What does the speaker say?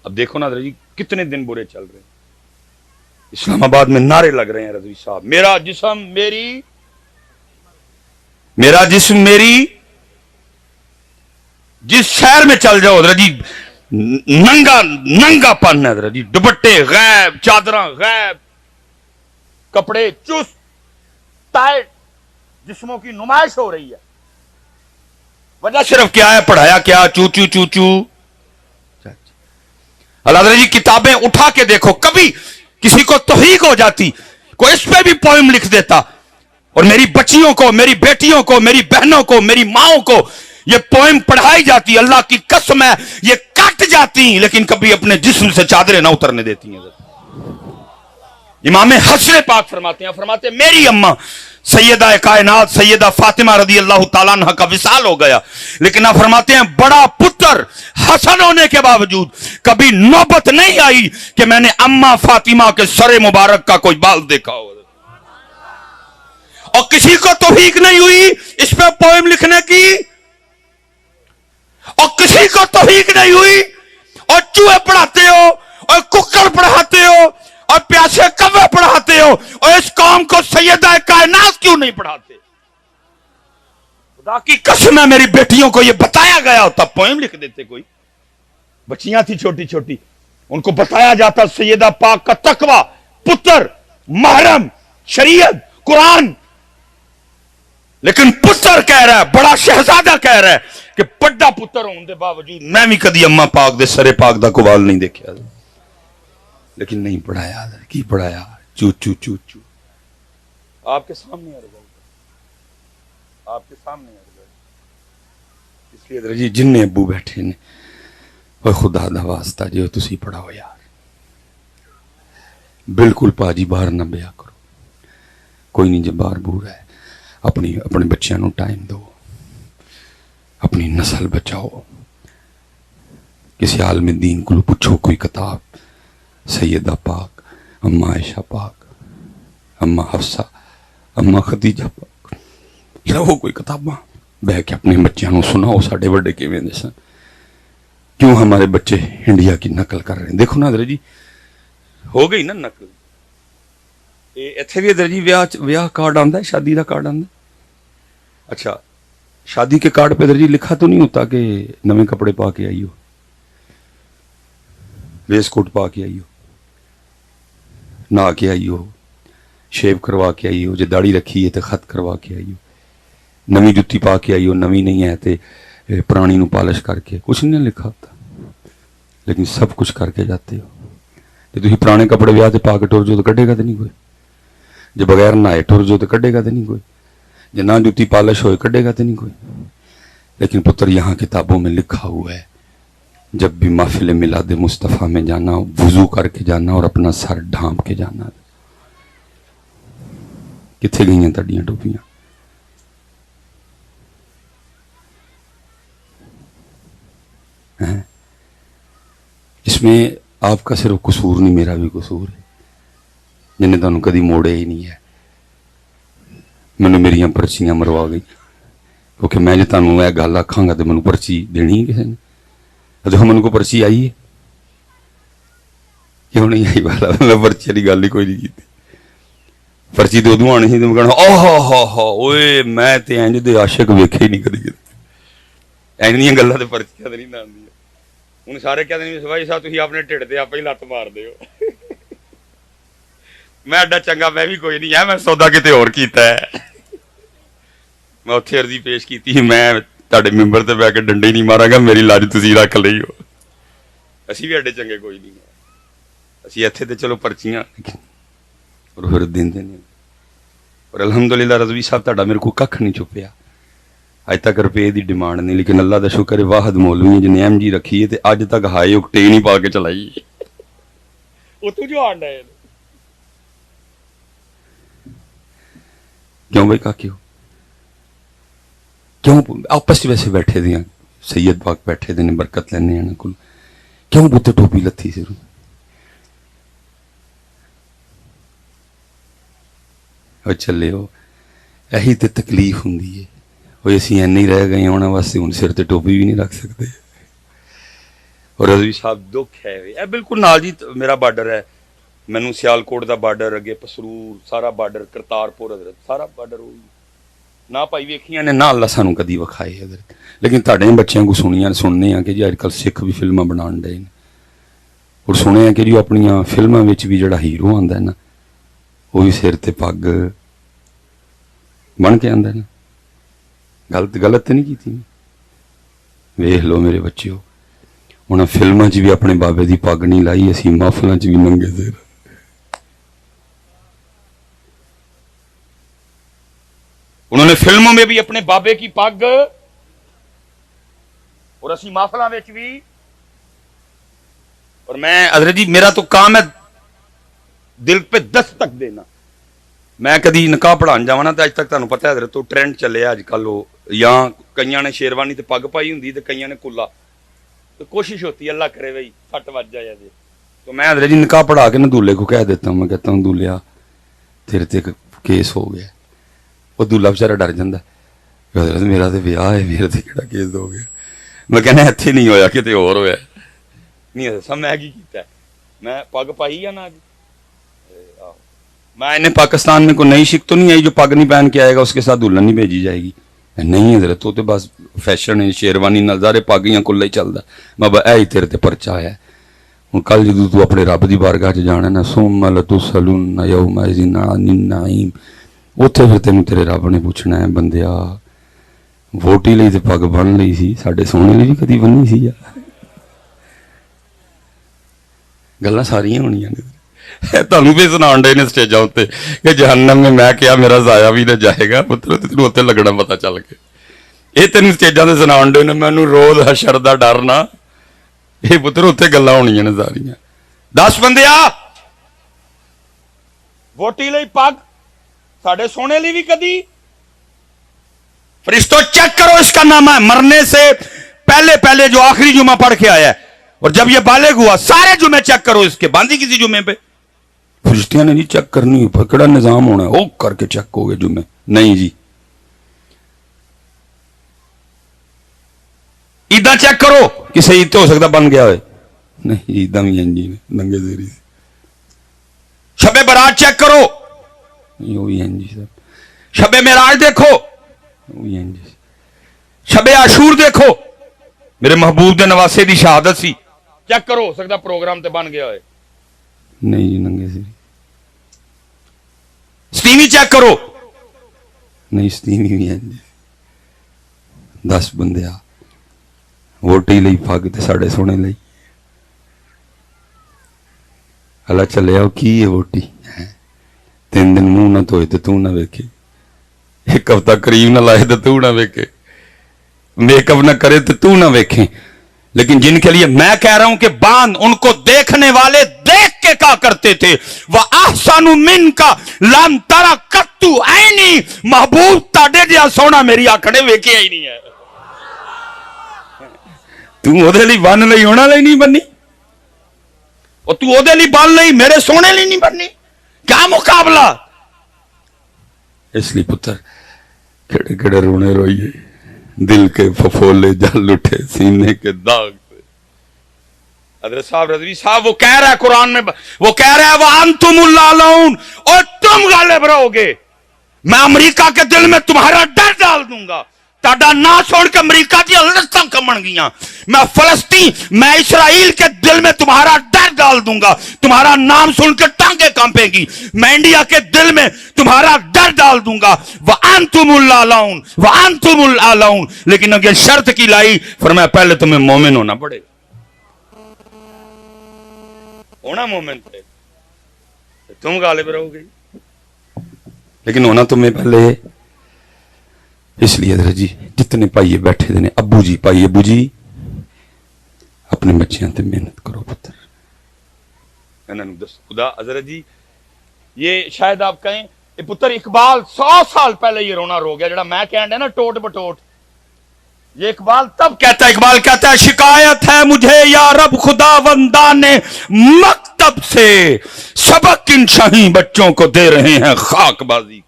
اب دیکھو نا رضوی کتنے دن برے چل رہے ہیں، اسلام آباد میں نعرے لگ رہے ہیں رضوی صاحب، میرا جسم میری جس شہر میں چل جاؤ رضی ننگا پن ہے رضی، دوپٹے غائب، چادراں غائب، کپڑے چست ٹائٹ، جسموں کی نمائش ہو رہی ہے۔ وجہ صرف کیا ہے؟ پڑھایا کیا؟ چو چو چو چو۔ اللہ تعالی جی کتابیں اٹھا کے دیکھو، کبھی کسی کو توفیق ہو جاتی کوئی اس پہ بھی پوئم لکھ دیتا، اور میری بچیوں کو، میری بیٹیوں کو، میری بہنوں کو، میری ماؤں کو یہ پوئم پڑھائی جاتی، اللہ کی قسم ہے یہ کٹ جاتی، لیکن کبھی اپنے جسم سے چادریں نہ اترنے دیتی ہیں۔ امام حسن پاک فرماتے ہیں میری اماں سیدہ کائنات سیدہ فاطمہ رضی اللہ تعالیٰ عنہ کا وصال ہو گیا، لیکن آپ فرماتے ہیں بڑا پتر حسن ہونے کے باوجود کبھی نوبت نہیں آئی کہ میں نے اماں فاطمہ کے سر مبارک کا کوئی بال دیکھا ہو، اور کسی کو توفیق نہیں ہوئی اس پہ پوئم لکھنے کی، اور کسی کو توفیق نہیں ہوئی، اور چوہے پڑھاتے ہو اور ککڑ پڑھاتے ہو اور پیاسے کوے پڑھاتے ہو، اور اس قوم کو سیدہ کائنات کیوں نہیں پڑھاتے؟ خدا کی قسم ہے میری بیٹیوں کو یہ بتایا گیا ہوتا پوئم لکھ دیتے، کوئی بچیاں تھی چھوٹی چھوٹی ان کو بتایا جاتا سیدہ پاک کا تقوی، پتر، محرم، شریعت، قرآن، لیکن پتر کہہ رہا ہے، بڑا شہزادہ کہہ رہا ہے کہ بڑا پتر ہونے دے باوجود میں بھی کدی اماں پاک دے سرے پاک دا کوال نہیں دیکھا، لیکن نہیں پڑھایا۔ کی پڑھایا؟ چو چو چو چو۔ آپ کے سامنے عرض ہے، آپ کے سامنے عرض ہے، اس لیے درجی جن نے ابو بیٹھے نے وہ خدا دا واسطہ جو تسی پڑھاؤ یار، بالکل پاجی باہر نہ بیا کرو، کوئی نہیں جب باہر بور ہے، اپنے بچیاں نو ٹائم دو، اپنی نسل بچاؤ، کسی عالم دین کو پوچھو کوئی کتاب، سیدہ پاک، اماں عائشہ پاک، اماں حفصہ، اماں خدیجہ پاک، لو کوئی کتاباں بہ کے اپنے بچیاں نو سناؤ ساڈے بڑے کیویں دے سن، کیوں ہمارے بچے انڈیا کی نقل کر رہے ہیں؟ دیکھو نا ادھر جی ہو گئی نا نقل، ایتھے بھی ادھر جی ویاہ کارڈ آندا ہے، شادی کا کارڈ آندا ہے، اچھا شادی کے کارڈ پہ ادھر جی لکھا تو نہیں ہوتا کہ نویں کپڑے پا کے آئی ہو، ویس کوٹ پا کے آئی ہو، نہا کے آئی ہو، شیو کروا کے آئی ہو، جے داڑھی رکھی ہے تو خط کروا کے آئی ہو، نویں جتی پا کے آئی ہو، نویں نہیں ہے تے پرانی نو پالش کر کے، کچھ نہیں لکھا ہوتا، لیکن سب کچھ کر کے جاتے ہو۔ جے تسی پرانے کپڑے ویاہ تے پا کے ٹر جو تو کڈے گا تے نہیں کوئی، جے بغیر نہائے ٹر جو تو کڈے گا تے نہیں کوئی، جے نہ جتی پالش ہوئے کڈے گا تے نہیں کوئی، لیکن پتر یہاں کتابوں میں لکھا ہوا ہے جب بھی محفل میلاد مصطفیٰ میں جانا وضو کر کے جانا اور اپنا سر ڈھانپ کے جانا۔ کتنے گئی ہیں تڈیاں ٹوپیاں؟ اس میں آپ کا صرف قصور نہیں، میرا بھی قصور ہے، جنہیں تمہیں کدی موڑے ہی نہیں ہے۔ میں نے میری پرچیاں مروا گئی کیونکہ میں جو تمہیں یہ گل آکھاں گا تو مجھے پرچی دینی ہے کسی نے، دیکھو من کو پرچی آئی ہے کیوں نہیں آئی؟ والا میں پرچی والی گل ہی کوئی نہیں کی، پرچی تو ادو آنی سی تو کہنا اوے میں تے انج دے عاشق ویکھے ہی نہیں کدی، اینیاں گلاں تے پرچیاں تے نہیں آندیاں۔ ہن سارے کہندے نے سوائی صاحب تسی اپنے ٹھڈ تے آپ ہی لت مار دیو، میں ایڈا چنگا میں بھی کوئی نہیں ہے، میں سودا کتے اور کیتا ہے، میں اتنے عرضی پیش کی میں تہاڈے ممبر تے بیٹھ کے ڈنڈے ہی نہیں ماراں گا، میری لاج تسی رکھ لئی ہو، اسی بھی ایڈے چنگے کوئی نہیں ہے، اسی اتنے تے چلو پرچیاں اور پھر دیندے نے، اور الحمدللہ رضوی صاحب تہاڈا میرے کو ککھ نہیں چھپیا، اج تک روپے دی ڈیمانڈ نہیں، لیکن اللہ دا شکر ہے واحد مولوی جن ایم جی رکھی ہے تے اج تک ہائے اکٹے نہیں پا کے چلائی، اتو جو آنڈا ہے کیوں بھائی کا کیوں آپس ویسے بیٹھے دیاں سید پاک بیٹھے دے نے برکت لینے ہیں کل، کیوں بوتے ٹوپی لتھی سے اور چلے ہو، یہی تے تکلیف ہوندی ہے، وہ اسی این نہیں رہ گئے ہونا واسطے ہن سر تے ٹوپی بھی نہیں رکھ سکتے، اور رضوی صاحب دکھ ہے یہ بالکل نال جی میرا بارڈر ہے مینوں سیالکوٹ دا بارڈر اگے پسرور سارا بارڈر کرتارپور حضرت سارا بارڈر ہوئی نہ پائی ویکھیاں نے نہ اللہ سانوں کدی وکھائے حضرت لیکن تہاڈے بچیاں کو سننے ہیں کہ جی اج کل سکھ بھی فلماں بنان ڈے اور سنے ہیں کہ جی اپنیاں فلماں وچ بھی جڑا ہیرو آندا ہے نا وہ بھی سر تے پگ بن کے آندا ہے نا غلط تے نہیں کیتی ویکھ لو میرے بچیو انہاں فلماں چ بھی اپنے بابے دی پگ نہیں لائی اسی محفلاں چ بھی ننگے سر انہوں نے فلموں میں بھی اپنے بابے کی پگ اور اسی محفلاں وچ بھی اور میں حضرت جی میرا تو کام ہے دل پہ دستک دینا میں کدی نکاح پڑھان جاواں نا تے اج تک تانوں پتہ ہے حضرت تو ٹرینڈ چلے اج کل وہ یا کئیاں نے شیروانی تے پگ پائی ہوندی تے کئیاں نے کلا تو کوشش ہوتی ہے اللہ کرے بھائی سٹ وج جائے جی تو میں حضرت جی نکاح پڑھا کے نا دولہے کو کہہ دیتا ہوں میں کہتا ہوں دولہا تیرے تے کیس ہو گیا وہ دولہا بیچارہ ڈر جاندا ہے حضرت میرا تے بیاہ ہے میرے تے کیڑا کیس ہو گیا میں کہنا ایتھے نہیں ہویا کتے اور ہویا نہیں حضرت میں کی کیتا ہے میں پگ پائی یا نہ میں انہیں پاکستان میں کوئی نئی شک تو نہیں آئی جو پگ نہیں پہن کے آئے گا اس کے ساتھ دلہن نہیں بھیجی جائے گی نہیں حضرت تو بس فیشن ہے شیروانی نظارے پاگیاں کلا ہی چلدا میں اے ہی تیرے تے پرچا آیا ہوں کل جدوں تو اپنے رب دی بارگاہ چ جانا نا ثم لتسألن یومئذ عن النعیم اوتھے پھر تینوں تیرے رب نے پوچھنا ہے بندیا ووٹی لئی تے پگ بن لئی سی ساڈے سونے لئی بھی کدی بنی سی گلاں ساریاں ہونیاں نے تانوں بھی سنان ڈے نے سٹیجاں تے کہ جہنم میں کیا میرا ضائع بھی نہ جائے گا مطلب تینوں اوتے لگنا پتہ چل کے یہ تینوں سٹیجاں تے سنان ڈے نے مینوں روز حشر دا ڈر نہ یہ پتر اوتے گلاں ہونیاں نے ساریاں 10 بندیا ووٹی لئی پگ ساڈے سونے لی بھی کدی فرشتوں چیک کرو اس کا نامہ ہے مرنے سے پہلے جو آخری جمعہ پڑھ کے آیا ہے اور جب یہ بالغ ہوا سارے جمعے چیک کرو اس کے باندھی کسی جمعے پہ فرشتیاں نے نہیں چیک کرنی پکڑا نظام ہونا ہے وہ کر کے چیک ہو گئے جمعے نہیں جی عیداں چیک کرو کسی عید تو ہو سکتا بن گیا ہوئے نہیں عیداں بھی ہیں جی ننگے زیری سے شب برات چیک کرو وہی ہیں جی صاحب شب معراج دیکھو وہی ہیں جی شب عاشور دیکھو میرے محبوب دے نواسے دی شہادت سی چیک کرو ہو سکتا پروگرام تے بن گیا ہوئے نہیں جی ننگے زیری ستیوی چیک کرو نہیں ستیوی بھی ہیں جی 10 بندے آ ووٹی لئی پگ تے ساڑے سونے لئی اللہ چلے آؤ کی ہے ووٹی 3 دن منہ نہ دھوئے تو نہ ویکھے 1 ہفتہ کریم نہ لائے تو نہ ویکھے میک اپ نہ کرے تو نہ ویکھیں لیکن جن کے لیے میں کہہ رہا ہوں کہ باندھ ان کو دیکھنے والے دیکھ کے کہا کرتے تھے وَأَحْسَنُ مِنْكَ لَمْ تَرَ قَطُّ عَيْنِي محبوب تاڑے جیا سونا میری آنکھیں ویکھے ہی نہیں ہے تو او دے لی بن لئی ہونا لئی نہیں بنی اور تو او دے لی بن لئی میرے سونے لی نہیں بنی کیا مقابلہ اس لیے پتر کڑے کڑے رونے روئیے دل کے پھپھولے جل اٹھے سینے کے داغ سے حضرت صاحب رضوی صاحب وہ کہہ رہا ہے قرآن میں وہ کہہ رہا ہے وَأَنْتُمُ اللَّعْلَوْنَ اور تم غالب رہو گے میں امریکہ کے دل میں تمہارا ڈر ڈال دوں گا تاڑا نہ چھوڑ کے امریکہ کی حلستان کمن گیا میں فلسطین میں اسرائیل کے دل میں تمہارا ڈر ڈال دوں گا تمہارا نام سن کے ٹانگیں کانپیں گی میں انڈیا کے دل میں تمہارا ڈر ڈال دوں گا وَأَنْتُمُ اللَّعْلَوْنَ وَأَنْتُمُ اللَّعْلَوْنَ لیکن اگر شرط کی لائی فرمایا پہلے تمہیں مومن ہونا پڑے ہونا مومن پہ تم غالب رہو گے لیکن ہونا تمہیں پہلے اس لیے حضرت جی جتنے پائیے بیٹھے دینے ابو جی پائیے ابو جی اپنے بچیاں تے محنت کرو پتر خدا حضرت جی یہ شاید آپ کہیں پتر اقبال 100 سال پہلے یہ رونا رو گیا جڑا میں کہنے نا ٹوٹ بٹوٹ یہ اقبال تب کہتا ہے اقبال کہتا ہے شکایت ہے مجھے یا رب خدا وندان مکتب سے سبق ان شاہی بچوں کو دے رہے ہیں خاک بازی